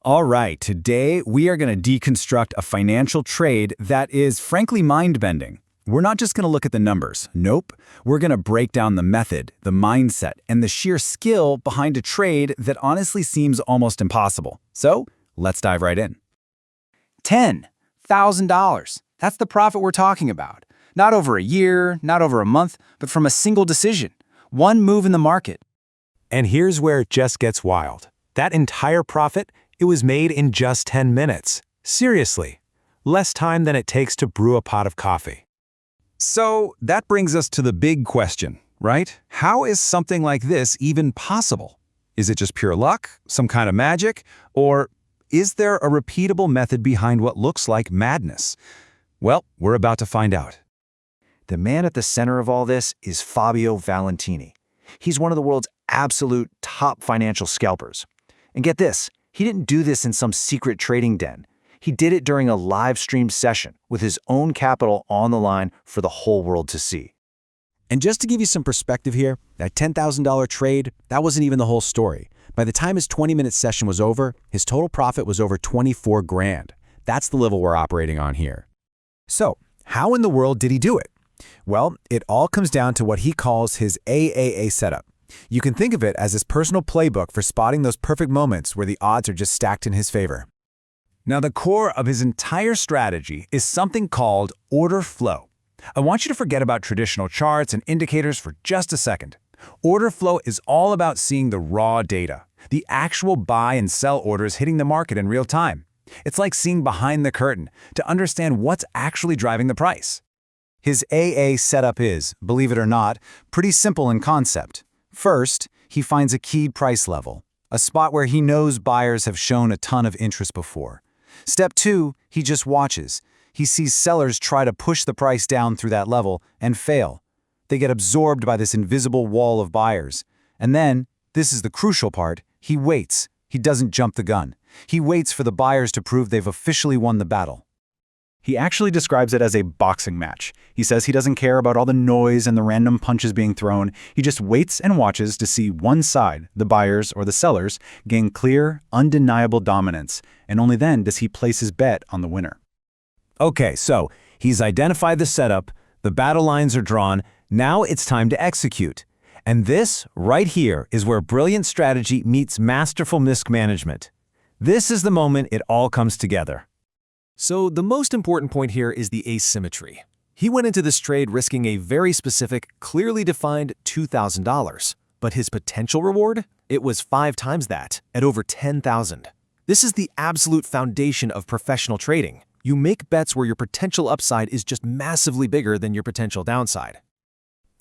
All right, today we are going to deconstruct a financial trade that is frankly mind-bending. We're not just going to look at the numbers. Nope. We're going to break down the method, the mindset, and the sheer skill behind a trade that honestly seems almost impossible. So, let's dive right in. $10,000. That's the profit we're talking about. Not over a year, not over a month, but from a single decision. One move in the market. And here's where it just gets wild. That entire profit, it was made in just 10 minutes. Seriously, less time than it takes to brew a pot of coffee. So that brings us to the big question, right? How is something like this even possible? Is it just pure luck, some kind of magic, or is there a repeatable method behind what looks like madness? Well, we're about to find out. The man at the center of all this is Fabio Valentino. He's one of the world's absolute top financial scalpers. And get this, he didn't do this in some secret trading den. He did it during a live-streamed session with his own capital on the line for the whole world to see. And just to give you some perspective here, that $10,000 trade, that wasn't even the whole story. By the time his 20-minute session was over, his total profit was over 24 grand. That's the level we're operating on here. So, how in the world did he do it? Well, it all comes down to what he calls his AAA setup. You can think of it as his personal playbook for spotting those perfect moments where the odds are just stacked in his favor. Now, the core of his entire strategy is something called order flow. I want you to forget about traditional charts and indicators for just a second. Order flow is all about seeing the raw data, the actual buy and sell orders hitting the market in real time. It's like seeing behind the curtain to understand what's actually driving the price. His AA setup is, believe it or not, pretty simple in concept. First, he finds a keyed price level, a spot where he knows buyers have shown a ton of interest before. Step 2, he just watches. He sees sellers try to push the price down through that level and fail. They get absorbed by this invisible wall of buyers. And then, this is the crucial part, he waits. He doesn't jump the gun. He waits for the buyers to prove they've officially won the battle. He actually describes it as a boxing match. He says he doesn't care about all the noise and the random punches being thrown. He just waits and watches to see one side, the buyers or the sellers, gain clear, undeniable dominance, and only then does he place his bet on the winner. Okay, so he's identified the setup, the battle lines are drawn, now it's time to execute. And this, right here, is where brilliant strategy meets masterful risk management. This is the moment it all comes together. So the most important point here is the asymmetry. He went into this trade risking a very specific, clearly defined $2,000. But his potential reward? It was 5 times that, at over $10,000. This is the absolute foundation of professional trading. You make bets where your potential upside is just massively bigger than your potential downside.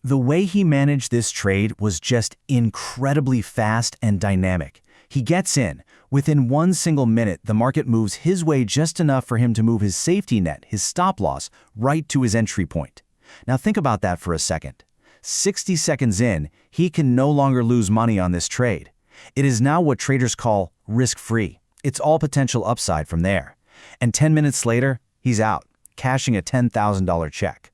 The way he managed this trade was just incredibly fast and dynamic. He gets in. Within one single minute, the market moves his way just enough for him to move his safety net, his stop loss, right to his entry point. Now think about that for a second. 60 seconds in, he can no longer lose money on this trade. It is now what traders call risk-free. It's all potential upside from there. And 10 minutes later, he's out, cashing a $10,000 check.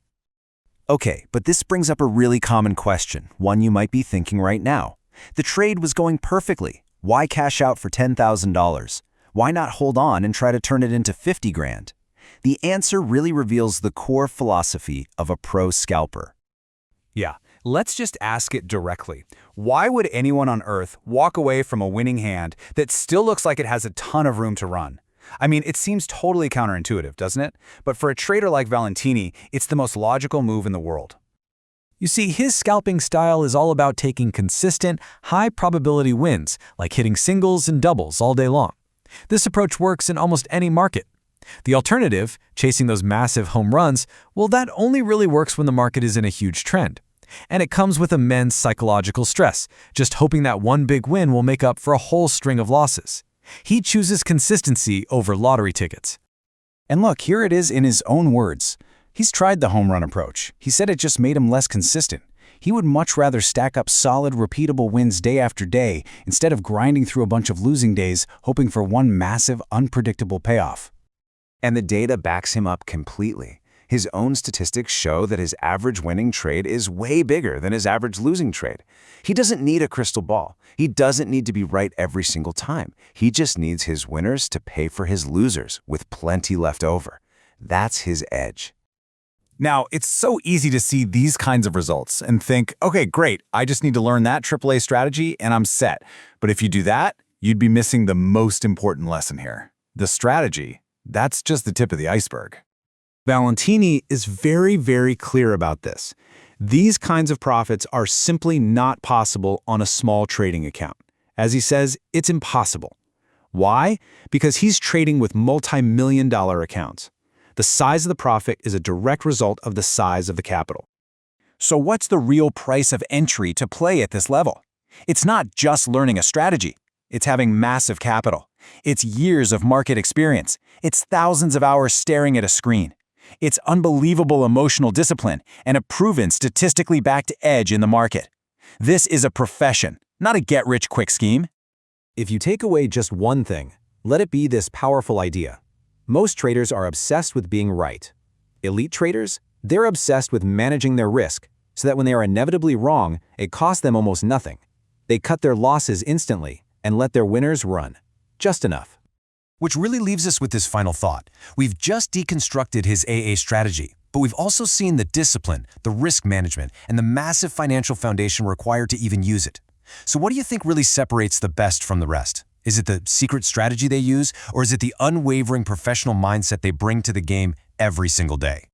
Okay, but this brings up a really common question, one you might be thinking right now. The trade was going perfectly. Why cash out for $10,000? Why not hold on and try to turn it into 50 grand? The answer really reveals the core philosophy of a pro scalper. Yeah, let's just ask it directly. Why would anyone on earth walk away from a winning hand that still looks like it has a ton of room to run? I mean, it seems totally counterintuitive, doesn't it? But for a trader like Valentino, it's the most logical move in the world. You see, his scalping style is all about taking consistent, high-probability wins, like hitting singles and doubles all day long. This approach works in almost any market. The alternative, chasing those massive home runs, well, that only really works when the market is in a huge trend. And it comes with immense psychological stress, just hoping that one big win will make up for a whole string of losses. He chooses consistency over lottery tickets. And look, here it is in his own words. He's tried the home run approach. He said it just made him less consistent. He would much rather stack up solid, repeatable wins day after day instead of grinding through a bunch of losing days hoping for one massive, unpredictable payoff. And the data backs him up completely. His own statistics show that his average winning trade is way bigger than his average losing trade. He doesn't need a crystal ball. He doesn't need to be right every single time. He just needs his winners to pay for his losers with plenty left over. That's his edge. Now, it's so easy to see these kinds of results and think, okay, great, I just need to learn that AAA strategy and I'm set. But if you do that, you'd be missing the most important lesson here. The strategy, that's just the tip of the iceberg. Valentini is very, very clear about this. These kinds of profits are simply not possible on a small trading account. As he says, it's impossible. Why? Because he's trading with multi-million-dollar accounts. The size of the profit is a direct result of the size of the capital. So what's the real price of entry to play at this level? It's not just learning a strategy. It's having massive capital. It's years of market experience. It's thousands of hours staring at a screen. It's unbelievable emotional discipline and a proven statistically backed edge in the market. This is a profession, not a get-rich-quick scheme. If you take away just one thing, let it be this powerful idea. Most traders are obsessed with being right. Elite traders, they're obsessed with managing their risk so that when they are inevitably wrong, it costs them almost nothing. They cut their losses instantly and let their winners run. Just enough. Which really leaves us with this final thought. We've just deconstructed his AA strategy, but we've also seen the discipline, the risk management, and the massive financial foundation required to even use it. So what do you think really separates the best from the rest? Is it the secret strategy they use, or is it the unwavering professional mindset they bring to the game every single day?